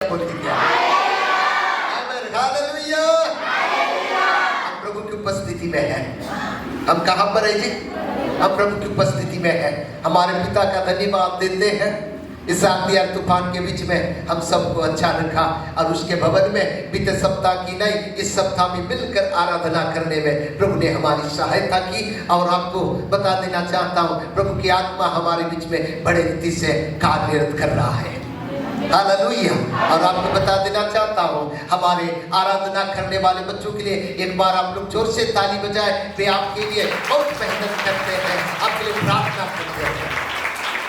हम प्रभु की उपस्थिति में हैं। हम कहाँ पर है जी? हम प्रभु की उपस्थिति में हैं। हमारे पिता का धन्यवाद देते हैं। इस आंधी और तूफान के बीच में हम सबको अच्छा रखा और उसके भवन में बीते सप्ताह की नहीं, इस सप्ताह में मिलकर आराधना करने में प्रभु ने हमारी सहायता की। और आपको बता देना चाहता हूँ, प्रभु की आत्मा हमारे बीच में बड़े रीति से कार्यरत कर रहा है। हालेलुया। और आपको बता देना चाहता हूँ, हमारे आराधना करने वाले बच्चों के लिए एक बार आप लोग जोर से ताली बजाएं। वे आपके लिए बहुत मेहनत करते हैं, आपके लिए प्रार्थना करते हैं।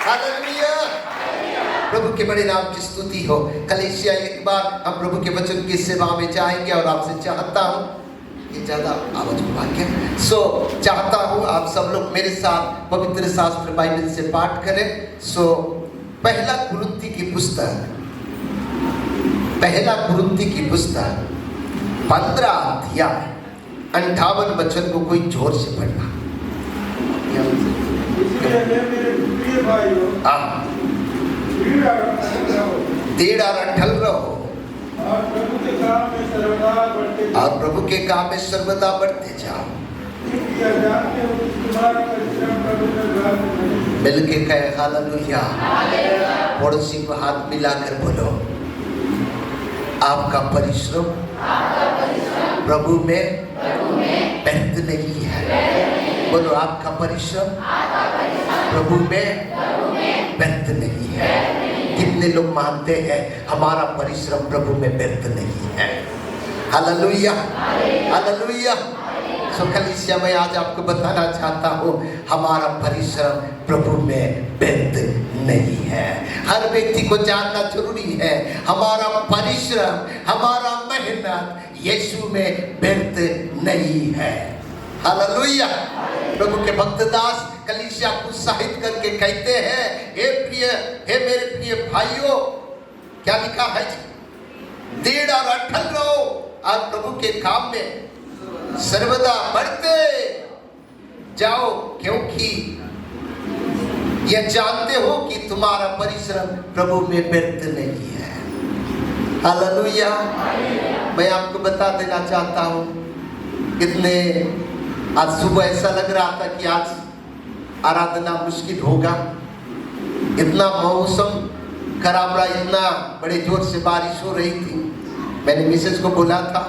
हालेलुया। प्रभु के बड़े नाम की स्तुति हो। कलीसिया, एक बार हम प्रभु के वचन की सेवा में जाएंगे और आपसे चाहता हूँ, ये ज्यादा आवाज को भाग गया, चाहता हूँ आप सब लोग मेरे साथ पवित्र शास्त्र बाइबल से पाठ करें। पहला कुरिन्थी की पुस्तक 15 अध्याय 58 वचन को कोई जोर से पढ़ना। दृढ़ और अटल रहो और प्रभु के काम में सर्वदा बढ़ते जाओ। मिलके कहे हालेलुया। पड़ोसी को हाथ मिलाकर बोलो, आपका परिश्रम प्रभु में व्यर्थ नहीं है। बोलो, आपका परिश्रम प्रभु में व्यर्थ नहीं है। कितने लोग मानते हैं हमारा परिश्रम प्रभु में व्यर्थ नहीं है? Hallelujah, hallelujah. कलीसिया, मैं आज आपको बताना चाहता हूँ, हमारा परिश्रम प्रभु में व्यर्थ नहीं है। हर व्यक्ति को जानना जरूरी है, हमारा परिश्रम, हमारा मेहनत यीशु में व्यर्थ नहीं है। हालेलुया। प्रभु के भक्त दास कलीसिया को उत्साहित करके कहते हैं, हे मेरे प्रिय भाइयों, क्या लिखा है जी? दृढ़ और अटल रहो और प्रभु के काम में सर्वदा बढ़ते जाओ, क्योंकि यह जानते हो कि तुम्हारा परिश्रम प्रभु में व्यर्थ नहीं है। हालेलुया। मैं आपको बता देना चाहता हूँ, इतने आज सुबह ऐसा लग रहा था कि आज आराधना मुश्किल होगा। इतना मौसम खराब रहा, इतना बड़े जोर से बारिश हो रही थी। मैंने मिसेज को बोला था,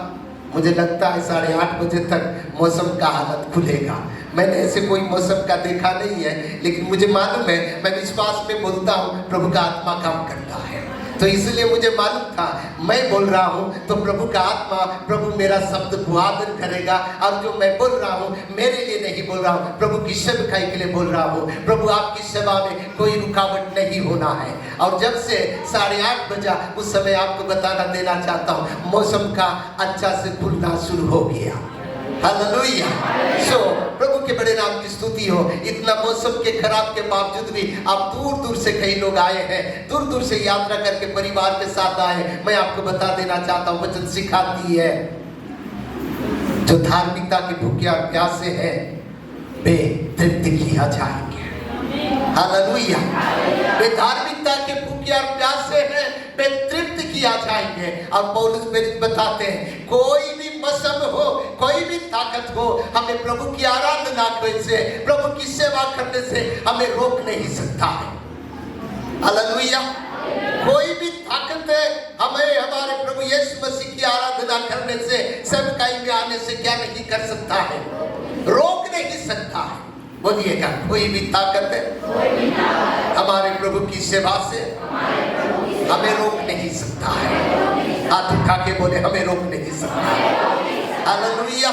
मुझे लगता है 8:30 बजे तक मौसम का हालत खुलेगा। मैंने ऐसे कोई मौसम का देखा नहीं है, लेकिन मुझे मालूम है, मैं विश्वास में बोलता हूँ, प्रभु का आत्मा काम करता है। तो इसलिए मुझे मालूम था, मैं बोल रहा हूँ तो प्रभु का आत्मा, प्रभु मेरा शब्द बुआदन करेगा। और जो मैं बोल रहा हूँ मेरे लिए नहीं बोल रहा हूँ, प्रभु की सेवकाई के लिए बोल रहा हूँ। प्रभु आपकी सेवा में कोई रुकावट नहीं होना है। और जब से 8:30 बजा, उस समय आपको बताना देना चाहता हूँ, मौसम का अच्छा से खुलना शुरू हो गया। हालेलुया। प्रभु के बड़े नाम की स्तुति हो। इतना मौसम के खराब के बावजूद भी आप दूर दूर से कई लोग आए हैं, दूर दूर से यात्रा करके परिवार के साथ आए। मैं आपको बता देना चाहता हूँ, वचन सिखाती है, जो धार्मिकता के भूखे और प्यासे हैं वे तृप्त किया जाएंगे। हालेलुया। वे धार्मिकता के भूखे और प्यासे हैं, वे तृप्त किया जाएंगे। और पौलुस प्रेरित बताते हैं, कोई भी मौसम हो, कोई भी ताकत हो, हमें प्रभु की आराधना से, प्रभु की सेवा करने से हमें रोक नहीं सकता है। हालेलुया। कोई भी ताकत है हमें हमारे प्रभु यीशु मसीह की आराधना करने से, सेवकाई में आने से क्या नहीं कर सकता है? रोक नहीं सकता है। बोलिएगा, कोई भी ताकत है हमारे प्रभु की सेवा से हमें रोक नहीं सकता है। हाथ उठा के बोले, हमें रोक नहीं सकता है। हालेलुया।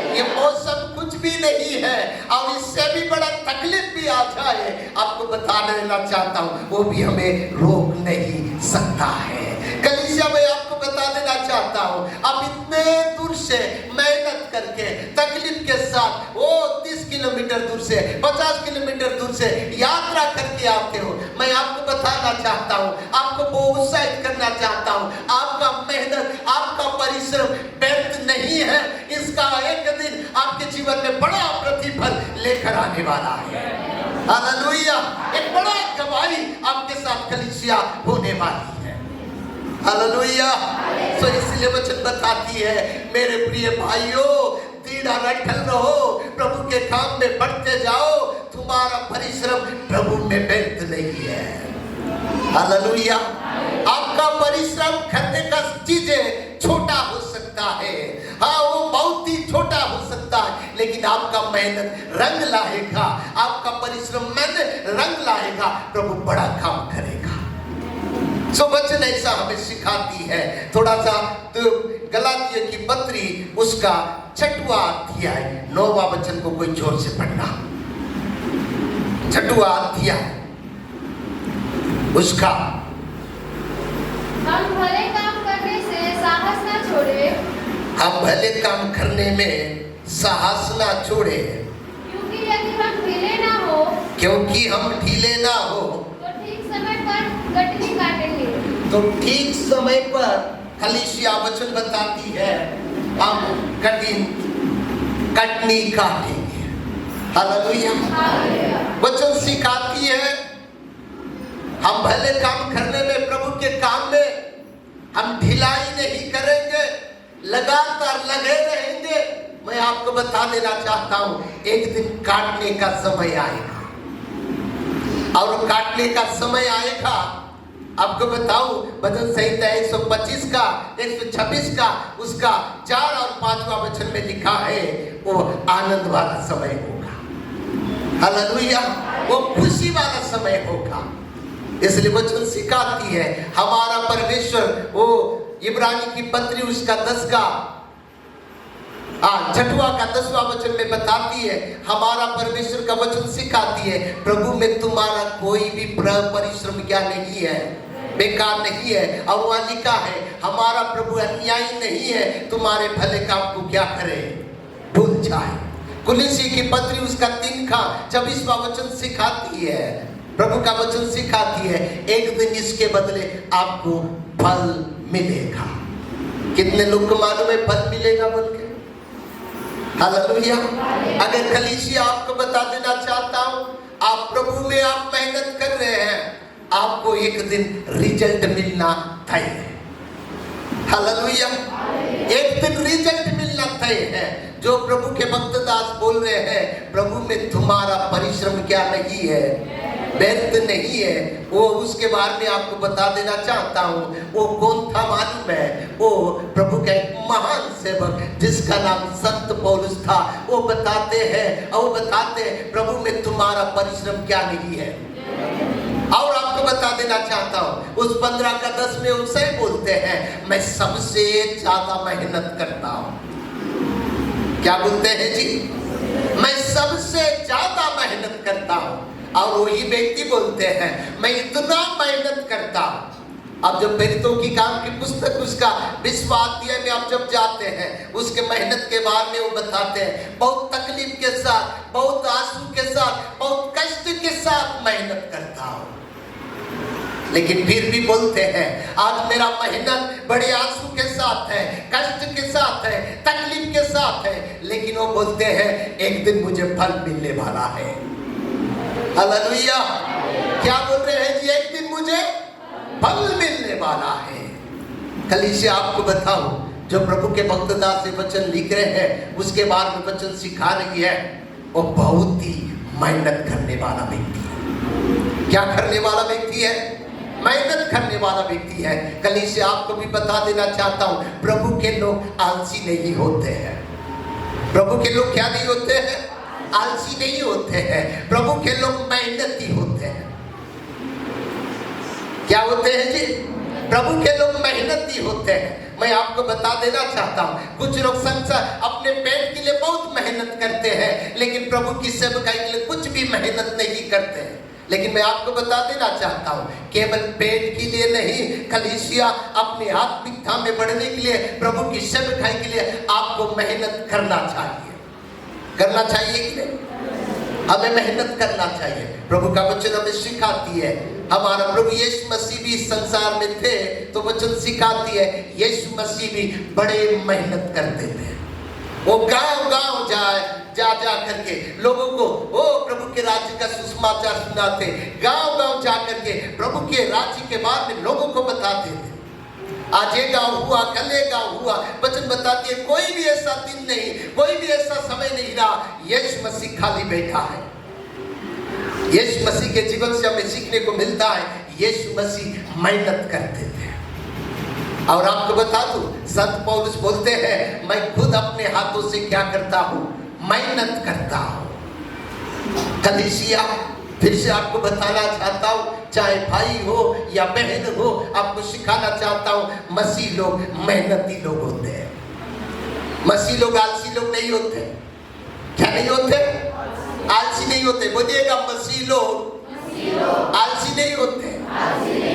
ये मौसम कुछ भी नहीं है, और इससे भी बड़ा तकलीफ भी आ जाए, आपको बता देना चाहता हूँ, वो भी हमें रोक नहीं सकता है। कलीसिया, मैं आपको बता देना चाहता हूँ, आप इतने दूर से मेहनत करके तकलीफ के साथ वो 30 किलोमीटर दूर से, 50 किलोमीटर दूर से यात्रा करके आते हो। मैं आपको बताना चाहता हूँ, आपको प्रोत्साहित करना चाहता हूँ, आपका मेहनत, आपका परिश्रम व्यर्थ नहीं है। इसका एक दिन आपके जीवन में बड़ा प्रतिफल लेकर आने वाला है। हालेलुया। एक बड़ा गवाही आपके साथ कलीसिया होने वाली है। हालेलुया। तो इसलिए वचन बताती है मेरे प्रिय भाइयों, दृढ़ अटल रहो, प्रभु के काम में बढ़ते जाओ, तुम्हारा परिश्रम प्रभु में व्यर्थ नहीं है। हालेलुया। आपका परिश्रम करने का चीजें छोटा हो सकता है, हाँ वो बहुत ही छोटा हो सकता है, लेकिन आपका मेहनत रंग लाएगा, आपका परिश्रम मन रंग लाएगा, प्रभु बड़ा काम करेगा। सो वचन ऐसा हमें सिखाती है। थोड़ा सा तो गलातियों की पत्री उसका 6वां अध्याय 9वां वचन को कोई जोर से पढ़ना। 6वां अध्याय उसका, हम भले काम करने से साहस ना छोड़े, हम भले काम करने में साहस ना छोड़े, क्योंकि यदि हम ढीले ना हो, क्योंकि हम ढीले ना हो तो ठीक समय पर कटनी काटेंगे। तो ठीक समय पर कलीसिया वचन बताती है हम कटनी काटेंगे। हालेलुया। वचन सिखाती है हम भले काम करने में, प्रभु के काम में हम ढिलाई नहीं करेंगे, लगातार लगे रहेंगे। मैं आपको बता देना चाहता हूं, एक दिन काटने का समय आएगा, और काटने का समय आएगा। आपको बताऊं, भजन संहिता 125 का 126 का उसका 4 और 5वां वचन में लिखा है वो आनंद वाला समय होगा। हालेलुया। वो खुशी वाला समय होगा। इसलिए वचन सिखाती है हमारा परमेश्वर, वो इब्रानी की पत्री उसका 10 का 6वां का 10वां वचन में बताती है, हमारा परमेश्वर का वचन सिखाती है प्रभु में तुम्हारा कोई भी परिश्रम क्या नहीं है, बेकार नहीं है। और वहां लिखा है हमारा प्रभु अन्यायी नहीं है, तुम्हारे भले काम को क्या करे, भूल जाए। कुलिसी की पत्री उसका 3 का 24वां वचन सिखाती है, प्रभु का वचन सिखाती है एक दिन इसके बदले आपको फल मिलेगा। कितने लोग को मालूम है फल मिलेगा बोल के? हालेलुया। अगर कलीसिया आपको बता देना चाहता हूं, आप प्रभु में आप मेहनत कर रहे हैं, आपको एक दिन रिजल्ट मिलना तय है। हालेलुया। एक दिन रिजल्ट मिलना तय है। जो प्रभु के भक्त दास बोल रहे हैं प्रभु में तुम्हारा परिश्रम क्या नहीं है, व्यर्थ नहीं है, वो उसके बारे में आपको बता देना चाहता हूँ। वो कौन था मालूम है? वो प्रभु का एक महान सेवक जिसका नाम संत पौलुस था। वो बताते हैं और वो बताते हैं प्रभु में तुम्हारा परिश्रम क्या नहीं है। और आपको बता देना चाहता हूँ उस 15 का 10 में उनसे बोलते हैं मैं सबसे ज्यादा मेहनत करता हूँ। क्या बोलते हैं जी? मैं सबसे ज्यादा मेहनत करता हूँ। और वही व्यक्ति बोलते हैं मैं इतना मेहनत करता हूँ। अब जब प्रेरितों की काम की पुस्तक उसका 20वां अध्याय में आप जब जाते हैं उसके मेहनत के बारे में वो बताते हैं बहुत तकलीफ के साथ, बहुत आंसू के साथ, बहुत कष्ट के साथ मेहनत करता हूँ। लेकिन फिर भी बोलते हैं आज मेरा मेहनत बड़े आंसू के साथ है, कष्ट के साथ है, तकलीफ के साथ है, लेकिन वो बोलते हैं एक दिन मुझे फल मिलने वाला है। हालेलुया। क्या बोल रहे हैं जी? एक दिन मुझे फल मिलने वाला है। कलीसिया आपको बताऊं जो प्रभु के भक्त दास से वचन लिख रहे हैं उसके बारे में वचन सिखा रही है, वो बहुत ही मेहनत करने वाला व्यक्ति है। क्या करने वाला व्यक्ति है? मेहनत करने वाला व्यक्ति है। कलीसिया आपको भी बता देना चाहता हूं प्रभु के लोग आलसी नहीं होते हैं। प्रभु के लोग क्या नहीं होते हैं? आलसी नहीं होते हैं। प्रभु के लोग मेहनती होते हैं। क्या होते हैं जी? प्रभु के लोग मेहनती होते हैं। मैं आपको बता देना चाहता हूँ कुछ लोग संसार अपने पेट के लिए बहुत मेहनत करते हैं लेकिन प्रभु की सेवकाई के लिए कुछ भी मेहनत नहीं करते हैं। लेकिन मैं आपको बता देना चाहता हूँ केवल पेट के लिए नहीं, कलीसिया अपने आत्मिकता में बढ़ने के लिए, प्रभु की सेवकाई के लिए आपको मेहनत करना चाहिए। करना चाहिए कि नहीं? हमें मेहनत करना चाहिए। प्रभु का वचन हमें सिखाती है। हमारा प्रभु यीशु मसीह भी संसार में थे तो वचन सिखाती है यीशु मसीह भी बड़े मेहनत करते थे। वो गांव-गांव जा करके लोगों को ओ प्रभु के राज्य का सुसमाचार सुनाते, गांव-गांव जा करके प्रभु के राज्य के बारे में लोगों को बताते थे। आज ये गाँव हुआ, कल ये गाँव हुआ। वचन बताती है कोई भी ऐसा दिन नहीं, कोई भी ऐसा समय नहीं रहा यीशु मसीह खाली बैठा है। यीशु मसीह के जीवन से हमें सीखने को मिलता है, यीशु मसीह मेहनत करते थे। और आपको बता दूं, संत पौलुस बोलते हैं मैं खुद अपने हाथों से क्या करता हूं, मेहनत करता हूं। कलीसिया फिर से आपको बताना चाहता हूं, चाहे भाई हो या बहन हो, आपको सिखाना चाहता हूं, मसीह लोग मेहनती लोग होते हैं। मसीह लोग आलसी लोग नहीं होते। क्या नहीं होते? आलसी नहीं होते। बोलिएगा मसीह लोग आलसी नहीं होते,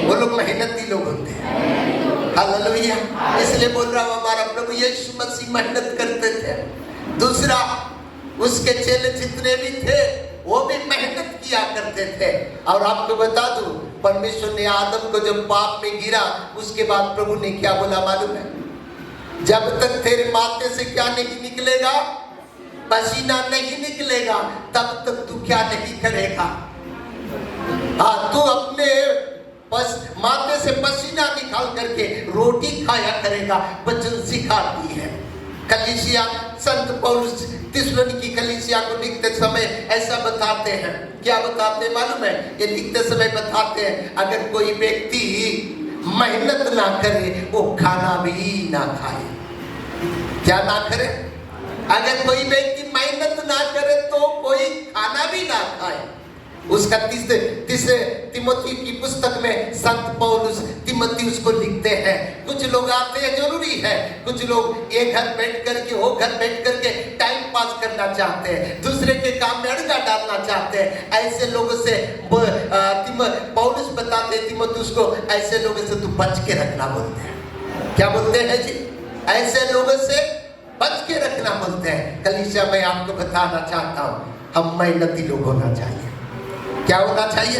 वो लोग मेहनती लोग होते हैं। हालेलुया। इसलिए बोल रहा हूं हमारा प्रभु यीशु मसीह मेहनत करते थे। दूसरा, उसके चेले जितने भी थे वो भी मेहनत किया करते थे। और आपको बता दूं, परमेश्वर ने आदम को जब पाप में गिरा, उसके बाद प्रभु ने क्या बोला मालूम है? जब तक तेरे माथे से क्या नहीं निकलेगा, पसीना नहीं निकलेगा, तब तक तू क्या नहीं करेगा। तू अपने माथे से पसीना निकाल करके रोटी खाया करेगा। वचन सिखाती है कलीसिया। संत पौलुस थिस्सलुनीकी कलीसिया को लिखते समय ऐसा बताते हैं। क्या बताते हैं मालूम है? ये लिखते समय बताते हैं अगर कोई व्यक्ति मेहनत ना करे वो खाना भी ना खाए। क्या ना करे? अगर कोई व्यक्ति मेहनत ना करे तो कोई खाना भी ना खाए। उसका तीसरे तिमोथी की पुस्तक में संत पौलुस तिमोथी को लिखते हैं, कुछ लोग आते हैं, जरूरी है, कुछ लोग एक घर बैठ करके वो घर बैठ करके टाइम पास करना चाहते हैं, दूसरे के काम में अड़ंगा डालना चाहते हैं। ऐसे लोगों से पौलुस बताते हैं तिमोथी को, ऐसे लोगों से तू बच के रखना बोलते हैं। क्या बोलते हैं जी? ऐसे लोगों से बच के रखना बोलते हैं। कलीसिया मैं आपको बताना चाहता हूँ, हम मेहनती लोग होना चाहिए। क्या होना चाहिए?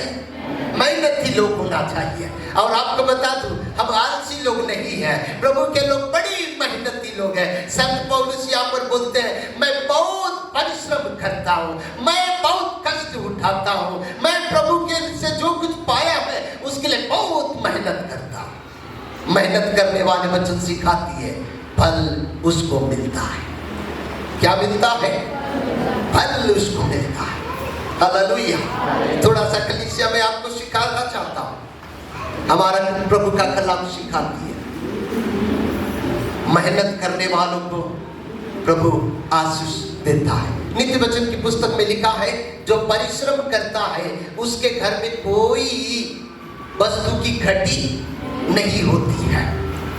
मेहनती लोग होना चाहिए। और आपको बता दूं, हम आलसी लोग नहीं हैं। प्रभु के लोग बड़ी मेहनती लोग हैं। संत पौलुस यहाँ पर बोलते हैं मैं बहुत परिश्रम करता हूँ, मैं बहुत कष्ट उठाता हूँ, मैं प्रभु के से जो कुछ पाया है उसके लिए बहुत मेहनत करता हूँ। मेहनत करने वाले वचन सिखाती है फल उसको मिलता है। क्या मिलता है? फल उसको मिलता है। हालेलुया। थोड़ा सा कलीसिया में आपको सिखाना चाहता हूं, हमारा प्रभु का कलाम सिखाती है मेहनत करने वालों को प्रभु आशीष देता है। नित्य वचन की पुस्तक में लिखा है जो परिश्रम करता है उसके घर में कोई वस्तु की घटी नहीं होती है।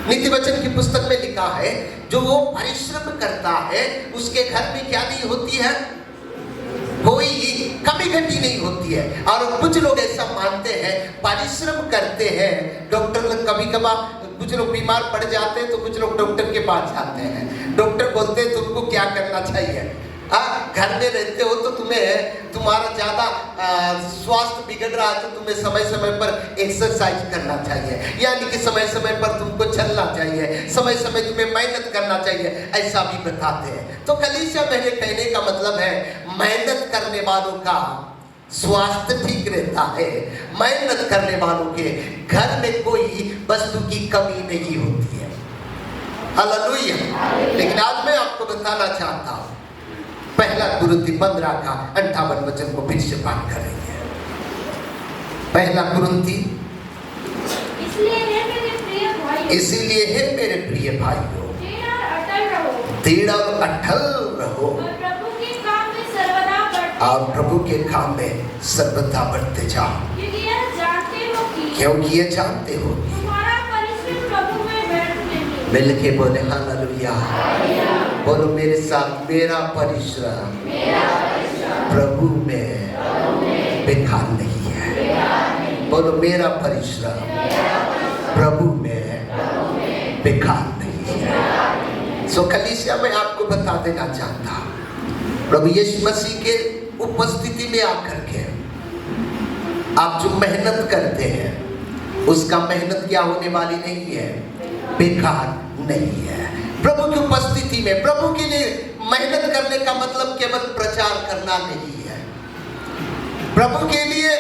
नित्य वचन की पुस्तक में लिखा है जो वो परिश्रम करता है उसके घर में क्या नहीं होती है, कोई कमी घटी नहीं होती है। और कुछ लोग ऐसा मानते हैं परिश्रम करते हैं। डॉक्टर लोग कभी कभार कुछ लोग बीमार पड़ जाते हैं तो कुछ लोग डॉक्टर के पास जाते हैं। डॉक्टर बोलते हैं तुमको क्या करना चाहिए, घर में रहते हो तो तुम्हारा ज्यादा स्वास्थ्य बिगड़ रहा है तो तुम्हें समय समय पर एक्सरसाइज करना चाहिए, यानी कि समय समय पर तुमको चलना चाहिए, समय समय तुम्हें मेहनत करना चाहिए, ऐसा भी बताते हैं। तो कलीसिया मेरे कहने का मतलब है मेहनत करने वालों का स्वास्थ्य ठीक रहता है, मेहनत करने वालों के घर में कोई वस्तु की कमी नहीं होती है। हालेलुया। लेकिन आज मैं आपको बताना चाहता हूं, पहला कुरिन्थी 15 का 58 वचन को फिर से पाठ करेंगे। पहला कुरिन्थी, इसीलिए है मेरे प्रिय भाइयों दृढ़ और अटल रहो और प्रभु के काम में सर्वदा बढ़ते जाओ, क्योंकि ये जानते हो मिलके बोले हालेलुया। बोलो मेरे साथ, मेरा परिश्रम प्रभु में बेकार नहीं है। बोलो मेरा परिश्रम प्रभु में बेकार नहीं है। सो कलीसिया मैं आपको बता देना चाहता हूं, प्रभु यीशु मसीह के उपस्थिति में आकर के आप जो मेहनत करते हैं उसका मेहनत क्या होने वाली नहीं है, बेकार नहीं है। प्रभु की उपस्थिति में प्रभु के लिए मेहनत करने का मतलब केवल प्रचार करना नहीं है। प्रभु के लिए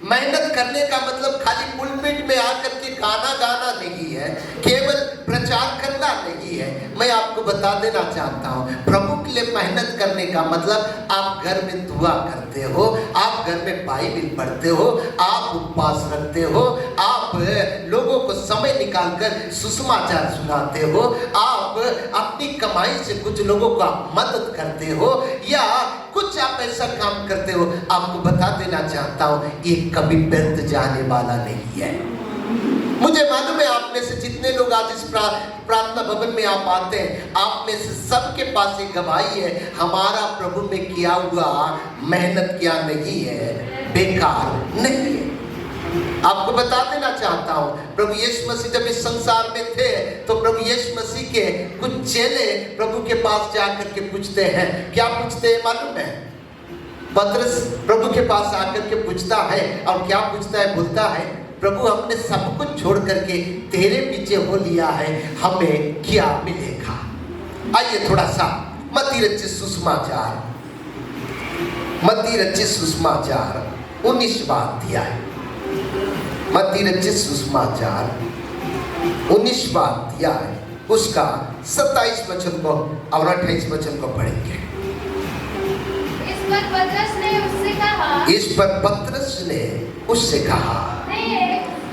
मेहनत करने का मतलब खाली पुलपिट में आकर के गाना गाना नहीं है, केवल प्रचार करना नहीं है। मैं आपको बता देना चाहता हूँ, प्रभु के लिए मेहनत करने का मतलब आप घर में दुआ करते हो, आप घर में बाइबिल पढ़ते हो, आप उपवास रखते हो, आप लोगों को समय निकालकर सुसमाचार सुनाते हो, आप अपनी कमाई से कुछ लोगों को मदद करते हो, या कुछ आप ऐसा काम करते हो। आपको बता देना चाहता हूँ, ये कभी व्यर्थ जाने वाला नहीं है। मुझे मालूम है आप में से जितने लोग आज इस प्रार्थना भवन में आप आते हैं, आप में से सबके पास एक गवाही है, हमारा प्रभु में किया हुआ मेहनत क्या नहीं है, बेकार नहीं है। आपको बता देना चाहता हूं, प्रभु यीशु मसीह जब इस संसार में थे तो प्रभु यीशु मसीह के कुछ चेले प्रभु के पास जाकर के पूछते हैं, क्या पूछते हैं मालूम है? पतरस प्रभु के पास आकर के पूछता है, और क्या पूछता है? बोलता है, प्रभु हमने सब कुछ छोड़ करके तेरे पीछे हो लिया है, हमें क्या मिलेगा? आइए थोड़ा सा मत्ती रचित सुसमाचार, मत्ती रचित सुसमाचार 19वां अध्याय, मत्ती रचित सुसमाचार 19वां अध्याय उसका 27 वचन को और 28 वचन को पढ़ेंगे। इस पर पतरस ने उससे कहा, इस पर पतरस ने उससे कहा,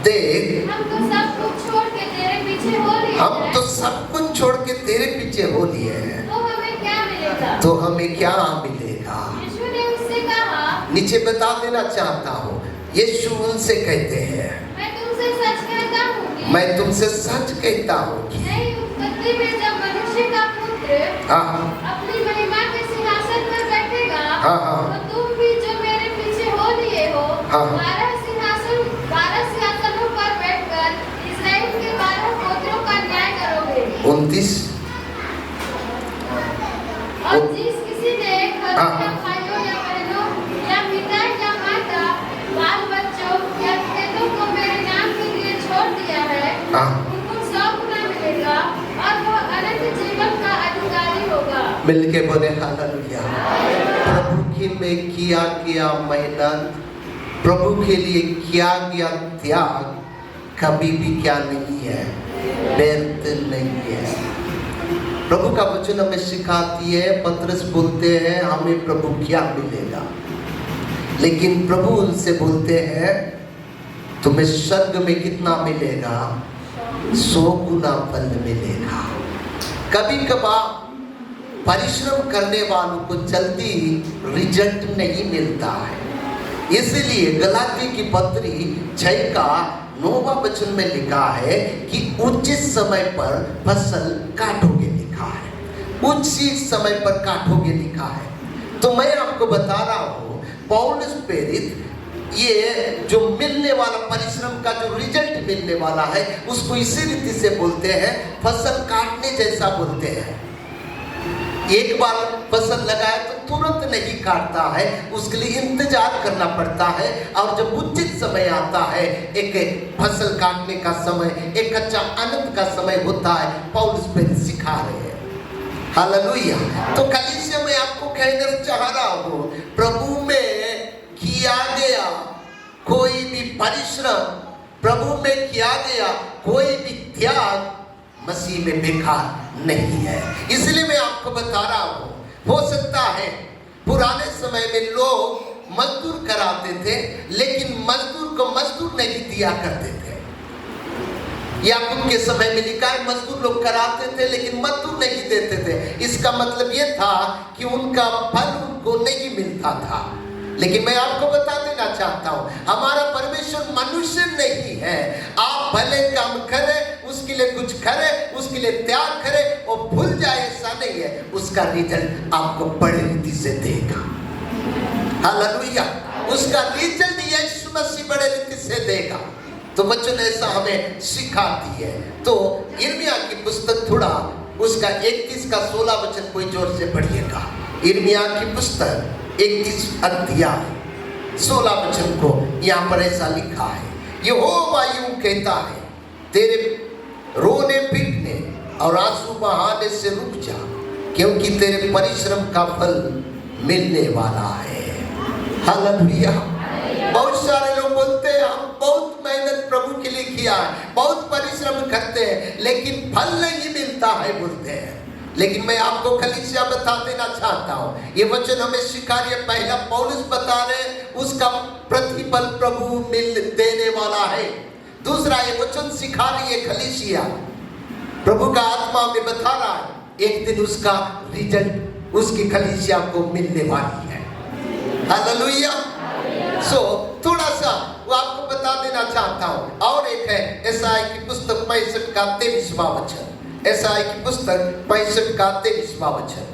देख हम तो सब कुछ छोड़ के तेरे पीछे हो लिए हम तो सब कुछ छोड़ के तेरे पीछे हो लिए हैं, तो हमें क्या मिलेगा? तो हमें क्या मिलेगा? यीशु ने उससे कहा, नीचे बता देना चाहता हूँ, यीशु उनसे कहते हैं, मैं तुमसे सच कहता हूँ कि मैं तुमसे सच कहता हूँ कि नई उत्पत्ति में जब मनुष्य का पुत्र अपनी महिमा के सिंहासन पर बैठेगा, तो तुम भी जो मेरे पीछे हो लिए हो, 12 सिंहासनों पर बैठकर इस्राएल के 12 गोत्रों का न्याय करोगे। 29 और जिस किसी ने घरों या भाइयों या बहनों या पिता या माता, बाल बच्चों या खेतों को मेरे नाम के लिए छोड़ दिया है, उनको 100 गुना मिलेगा और वो अनंत जीवन का अधिकारी होगा। मिलके बोले हालेलुया। प्रभु के में किया गया मेहनत, प्रभु के लिए किया गया त्याग कभी भी क्या नहीं है, व्यर्थ नहीं है। प्रभु का वचन हमें सिखाती है, पतरस बोलते हैं हमें प्रभु क्या मिलेगा, लेकिन प्रभु उनसे बोलते हैं तुम्हें स्वर्ग में कितना मिलेगा? 100 गुना फल मिलेगा। कभी कभार परिश्रम करने वालों को जल्दी रिजल्ट नहीं मिलता है, इसलिए गलाती की पत्री 6 का 9वां वचन में लिखा है कि उचित समय पर फसल काटोगे लिखा है, उचित समय पर काटोगे लिखा है। तो मैं आपको बता रहा हूँ, पौलुस प्रेरित ये जो मिलने वाला परिश्रम का जो रिजल्ट मिलने वाला है उसको इसी रीति से बोलते हैं, फसल काटने जैसा बोलते हैं। एक बार फसल लगाए तो तुरंत नहीं काटता है, उसके लिए इंतजार करना पड़ता है, और जब उचित समय आता है, एक फसल काटने का समय, एक अच्छा आनंद का समय होता है। पौलुस प्रेरित सिखा रहे हैं, हालेलुया। तो कलीसिया में आपको कहना चाह रहा हूँ, प्रभु में किया गया कोई भी परिश्रम, प्रभु में किया गया कोई भी त्याग मसीह में बेकार नहीं है। इसलिए मैं आपको बता रहा हूँ, हो सकता है पुराने समय में लोग मजदूर कराते थे, लेकिन मजदूर को मजदूर नहीं दिया करते थे। याकूब के समय में लिखा है मजदूर लोग कराते थे लेकिन मजदूर नहीं देते थे। इसका मतलब ये था कि उनका फल उनको नहीं मिलता था। लेकिन मैं आपको बता देना चाहता हूँ, हमारा परमेश्वर मनुष्य नहीं है। आप भले काम करें, उसके लिए कुछ करें, उसके लिए त्याग करें, और भूल जाए, ऐसा नहीं है। उसका रिजल्ट आपको बड़े रीति से देगा, हालेलुया। उसका रिजल्ट यीशु मसीह बड़े रीति से देगा। तो वचन ऐसा हमें सिखाती है। तो यिर्मयाह की पुस्तक थोड़ा उसका 31 का 16 वचन कोई जोर से पढ़िएगा। यिर्मयाह की पुस्तक 31 अध्याय 16 वचन को यहाँ पर ऐसा लिखा है, यहोवा यूं कहता है, तेरे रोने पीटने और आंसू बहाने से रुक जा, क्योंकि तेरे परिश्रम का फल मिलने वाला है। हालेलुया। बहुत सारे लोग किया है, बहुत परिश्रम करते हैं लेकिन फल नहीं मिलता है बोलते हैं। लेकिन मैं आपको कलीसिया बता देना चाहता हूँ, ये वचन हमें सिखा रही है। पहला पौलुस बता रहे उसका प्रतिफल प्रभु मिल देने वाला है। दूसरा ये वचन सिखा रही है कलीसिया, प्रभु का आत्मा में बता रहा है एक दिन उसका रिजल्ट उसकी कलीसिया को मिलने वाली है। हालेलुया। सो थोड़ा सा वो आपको बता देना चाहता हूँ। और एक है एसाई की पुस्तक 65 का 23वां वचन, एसाई की पुस्तक 65 का 23वां वचन।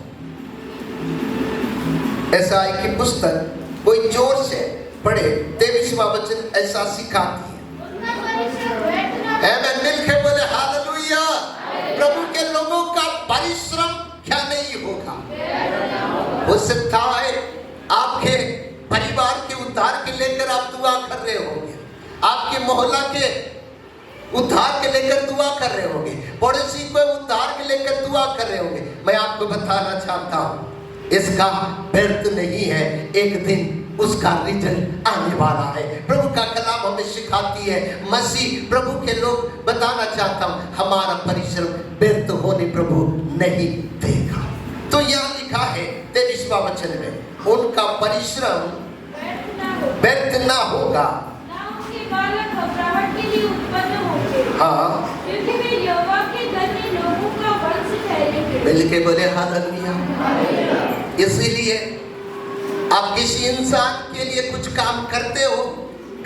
एसाई की पुस्तक कोई जोर से पढ़े, 23वां वचन ऐसा सिखाती है। आमीन, मिलके बोले हालेलुया। प्रभु के लोगों का परिश्रम क्या नहीं होगा। हो सकता है आपके परिवार के उद्धार के लेकर आप दुआ कर रहे होंगे, आपके मोहल्ला के उद्धार के लेकर दुआ कर रहे होंगे, पड़ोसी को उद्धार के लेकर दुआ कर रहे होंगे। मैं आपको बताना चाहता हूँ इसका व्यर्थ नहीं है, एक दिन उसका रिजल्ट आने वाला है। प्रभु का कलाम हमें सिखाती है, मसीह प्रभु के लोग बताना चाहता हूँ हमारा परिश्रम व्यर्थ होने प्रभु नहीं देगा। तो यहाँ लिखा है 23वां वचन में उनका परिश्रम व्यर्थ ना होगा, बालक घबराहट के लिए उत्पन्न होंगे। हाँ, क्योंकि वे यहोवा के धन्य लोगों का वंश ठहरेंगे। मिलके बोले हालेलुया। इसीलिए आप किसी इंसान के लिए कुछ काम करते हो,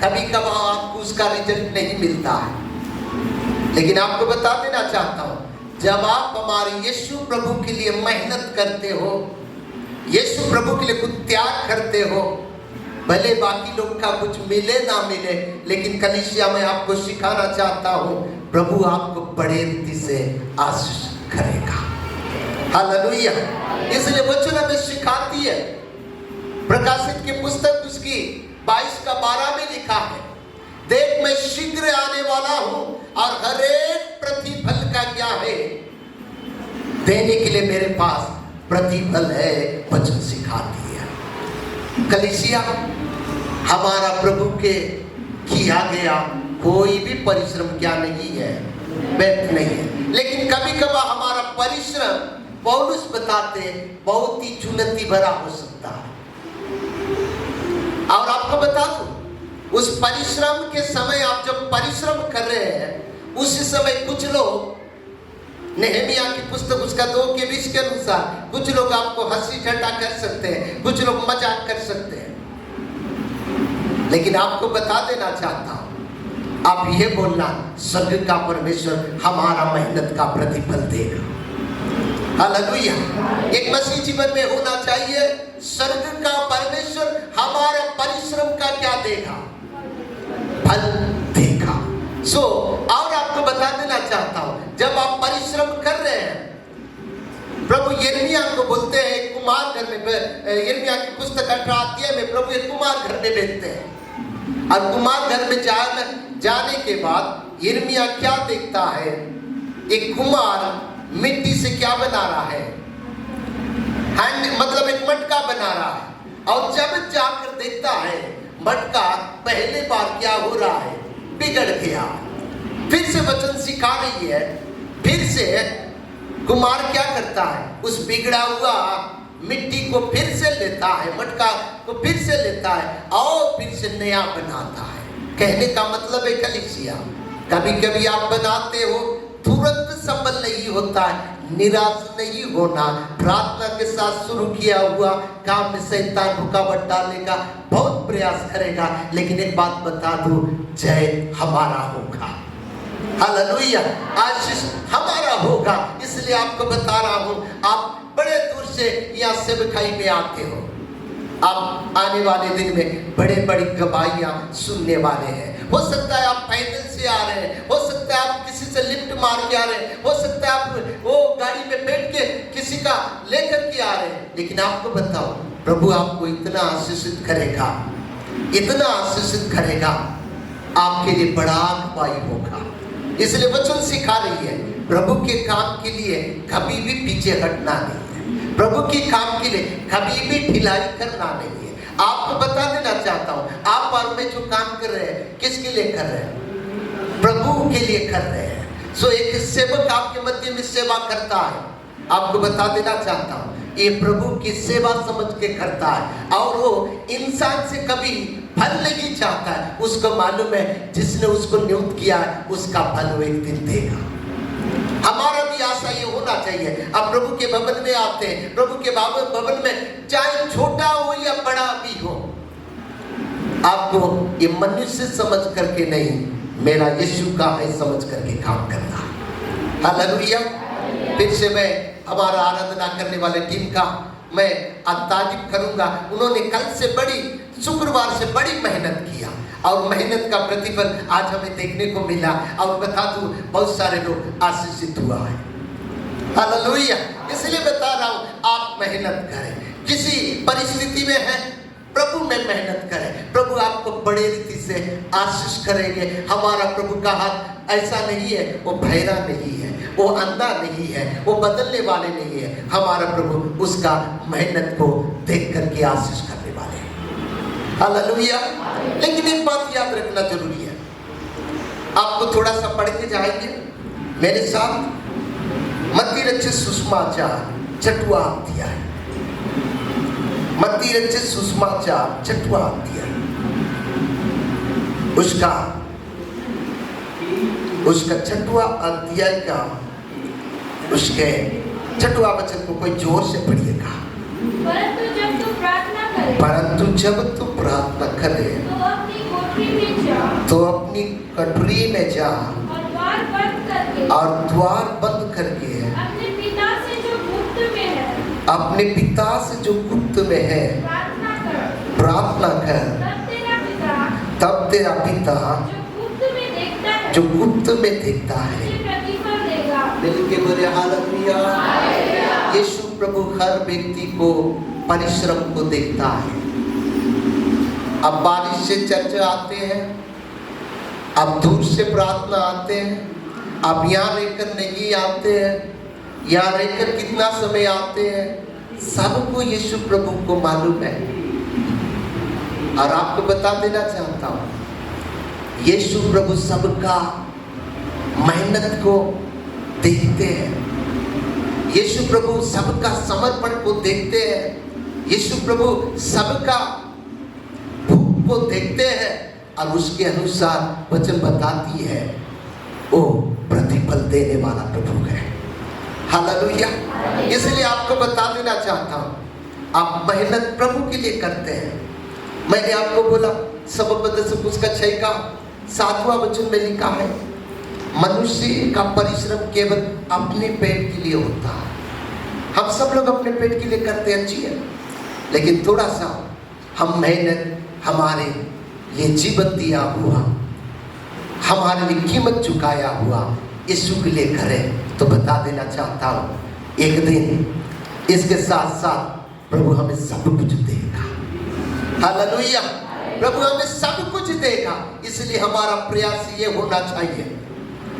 कभी कभार आपको उसका रिजल्ट नहीं मिलता है, लेकिन आपको बता देना चाहता हूँ जब आप हमारे यीशु प्रभु के लिए मेहनत करते हो, यीशु प्रभु के लिए कुछ त्याग करते हो, भले बाकी लोग का कुछ मिले ना मिले, लेकिन कलीसिया में आपको सिखाना चाहता हूँ प्रभु आपको बड़े रीति से आशीष करेगा। हालेलुया। इसलिए वचन हमें सिखाती है। प्रकाशित की पुस्तक उसकी 22 का 12 में लिखा है, देख मैं शीघ्र आने वाला हूँ और हर एक प्रतिफल का क्या है देने के लिए मेरे पास प्रतिफल है। वचन सिखाती है कलीसिया हमारा प्रभु के किया गया कोई भी परिश्रम क्या नहीं है, व्यर्थ नहीं है। लेकिन कभी कभार हमारा परिश्रम पौलुस बताते बहुत ही चुनौती भरा हो सकता है। और आपको बता दूं उस परिश्रम के समय आप जब परिश्रम कर रहे हैं उस समय कुछ लोग, नेहमिया की पुस्तक उसका 2:20 के अनुसार, कुछ लोग आपको हंसी ठट्ठा कर सकते हैं, कुछ लोग मजाक कर सकते हैं, लेकिन आपको बता देना चाहता हूं आप ये बोलना स्वर्ग का परमेश्वर हमारा मेहनत का प्रतिफल देगा। हालेलुया। एक मसीह जीवन में होना चाहिए स्वर्ग का परमेश्वर हमारा परिश्रम का क्या देगा, फल देगा। सो और आपको बता देना चाहता हूं जब आप परिश्रम कर रहे हैं, प्रभु यिर्मयाह को बोलते हैं कुमार घर में, यिर्मयाह की पुस्तक 18 अध्याय में प्रभु एक कुमार घर में भेजते हैं, और कुमार घर में जाने के बाद यिर्मयाह क्या देखता है, एक कुमार मिट्टी से क्या बना रहा है, मतलब एक मटका बना रहा है, और जब जाकर देखता है मटका पहले बार क्या हो रहा है, बिगड़ गया। फिर से वचन सिखा रही है, फिर से कुमार क्या करता है, उस बिगड़ा हुआ मिट्टी को फिर से लेता है, मटका को फिर से लेता है और फिर से नया बनाता है। कहने का मतलब है कलीसिया कभी कभी आप बनाते हो, तुरंत सफल नहीं होता है, निराश नहीं होना। प्रार्थना के साथ शुरू किया हुआ काम में शैतान रुकावट डालने का बहुत प्रयास करेगा, लेकिन एक बात बता दूं, जय हमारा होगा। हालेलुया। आशीष हमारा होगा। इसलिए आपको बता रहा हूं, आप बड़े दूर से यहाँ सेवकाई में आते हो, आप आने वाले दिन में बड़े बड़ी गवाहियां सुनने वाले हैं। हो सकता है आप पैदल से आ रहे हैं, हो सकता है आप किसी से लिफ्ट मार के आ रहे हैं, हो सकता है आप वो गाड़ी में बैठ के किसी का लेकर के आ रहे हैं, लेकिन आपको बताओ प्रभु आपको इतना आशीषित करेगा, इतना आशीषित करेगा, आपके लिए बड़ा गवाही होगा। इसलिए वचन सिखा रही है प्रभु के काम के लिए कभी भी पीछे हटना नहीं है, प्रभु के काम के लिए कभी भी ढिलाई करना नहीं है। आपको बता देना चाहता हूं, आप और मैं जो काम कर रहे हैं किसके लिए कर रहे हैं, प्रभु के लिए कर रहे हैं। सो एक सेवक आपके मध्य में सेवा करता है, आपको बता देना चाहता हूँ, ये प्रभु की सेवा समझ के करता है और वो इंसान से कभी फल नहीं चाहता है। उसको मालूम है जिसने उसको नियुक्त किया है उसका फल वो एक दिन देगा। हमारा भी आशा ये होना चाहिए। आप प्रभु के भवन में आते हैं, प्रभु के भवन में चाहे छोटा हो या बड़ा भी हो, आपको ये मनुष्य समझ करके नहीं, मेरा यीशु का है समझ करके काम करना है। हालेलुया। फिर से मैं हमारा आराधना करने वाले टीम का मैं तारीफ करूंगा। उन्होंने कल से शुक्रवार से बड़ी मेहनत किया और मेहनत का प्रतिफल आज हमें देखने को मिला। और बता दूं, बहुत सारे लोग आशीषित हुआ है। हालेलुया। इसलिए बता रहा हूं, आप मेहनत करें। किसी परिस्थिति में है, प्रभु में मेहनत करें, प्रभु आपको बड़े रीति से आशीष करेंगे। हमारा प्रभु का हाथ ऐसा नहीं है, वो बहरा नहीं है, वो अंधा नहीं है, वो बदलने वाले नहीं है। हमारा प्रभु उसका मेहनत को देख करके आशीष करने वाले हैं। हालेलुया। लेकिन एक बात याद रखना जरूरी है, आपको थोड़ा सा पढ़ के जाएंगे मेरे साथ। मत्ती रचित सुसमाचार 6वां अध्याय, मत्ती रचित सुसमाचार 6वां अध्याय, उसका 6वां अध्याय का उसके 6वां वचन को कोई जोर से पढ़िएगा। परंतु जब तू प्रार्थना करे, परंतु जब तू प्रार्थना करे तो अपनी कोठरी में जा, तो अपनी कटोरी में जा और द्वार बंद करके, और द्वार बंद करके अपने पिता से जो गुप्त में है, अपने पिता से जो गुप्त में है प्रार्थना कर, प्रार्थना कर, तब तेरा पिता जो गुप्त में देखता है प्रतिफल देगा। मिलके बोले हालेलुया। यीशु प्रभु हर व्यक्ति को परिश्रम को देखता है। अब बारिश से चर्च आते हैं, अब दूर से प्रार्थना आते हैं, अब यहाँ रहकर नहीं आते हैं, यहाँ रहकर कितना समय आते हैं, सबको यीशु प्रभु को मालूम है। और आपको बता देना चाहता हूँ, यीशु प्रभु सबका मेहनत को देखते हैं। यीशु प्रभु सबका समर्पण को देखते हैं। यीशु प्रभु सबका भूख को देखते हैं और उसके अनुसार वचन बताती है वो प्रतिफल देने वाला प्रभु है। हालेलुया। इसलिए आपको बता देना चाहता हूं, आप मेहनत प्रभु के लिए करते हैं। मैंने आपको बोला सबपद से उसका 6 का 7वां वचन में लिखा है, मनुष्य का परिश्रम केवल अपने पेट के लिए होता है। हम सब लोग अपने पेट के लिए करते हैं, अच्छी है, लेकिन थोड़ा सा हम मेहनत हमारे लिए जीवन दिया हुआ, हमारे लिए कीमत चुकाया हुआ यीशु के लिए करें तो बता देना चाहता हूँ, एक दिन इसके साथ साथ प्रभु हमें सब कुछ देगा। हालेलुया। प्रभु हमें सब कुछ देगा। इसलिए हमारा प्रयास ये होना चाहिए,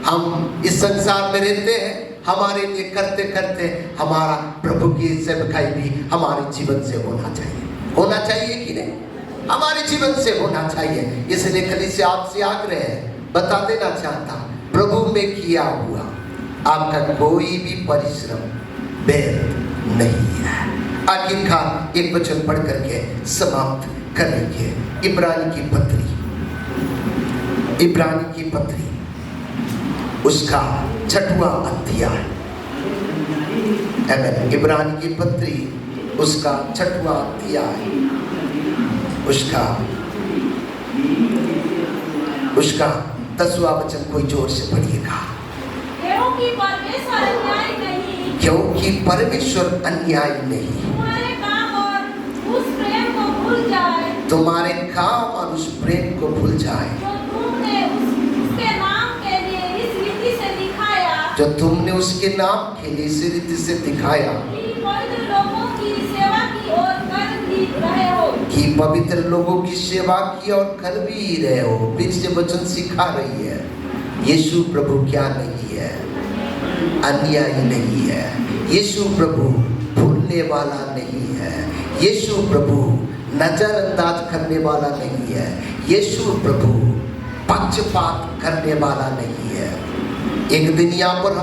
हम इस संसार में रहते हैं, हमारे लिए करते करते हमारा प्रभु की सेवकाई भी हमारे जीवन से होना चाहिए कि नहीं? हमारे जीवन से होना चाहिए। इसलिए कलीसिया आपसे आग्रह है, बता देना चाहता, प्रभु में किया हुआ आपका कोई भी परिश्रम व्यर्थ नहीं है। आखिरकार एक वचन पढ़ करके समाप्त करेंगे। इब्रानी की पत्री उसका 6वां अध्याय। आमीन। इब्रानी की पत्री उसका 6वां अध्याय, उसका 10वां वचन कोई जोर से पढ़िएगा। क्योंकि परमेश्वर अन्याय नहीं, क्योंकि परमेश्वर अन्याय नहीं, तुम्हारे काम और उस प्रेम को भूल जाए, तुम्हारे काम और उस प्रेम को भूल जाए जो तुमने उसके नाम के लिए इस रीति से दिखाया, जो तुमने उसके नाम के लिए इस रीति से दिखाया कि पवित्र लोगों की सेवा की और कर भी रहे हो, कि पवित्र लोगों की सेवा की और कर भी रहे हो। फिर से वचन सिखा रही है, यीशु प्रभु क्या नहीं है, अन्याय नहीं है। यीशु प्रभु भूलने वाला नहीं है। यीशु प्रभु नजरअंदाज करने वाला नहीं है। यीशु प्रभु पक्षपात करने वाला नहीं है। एक दिन यहाँ पर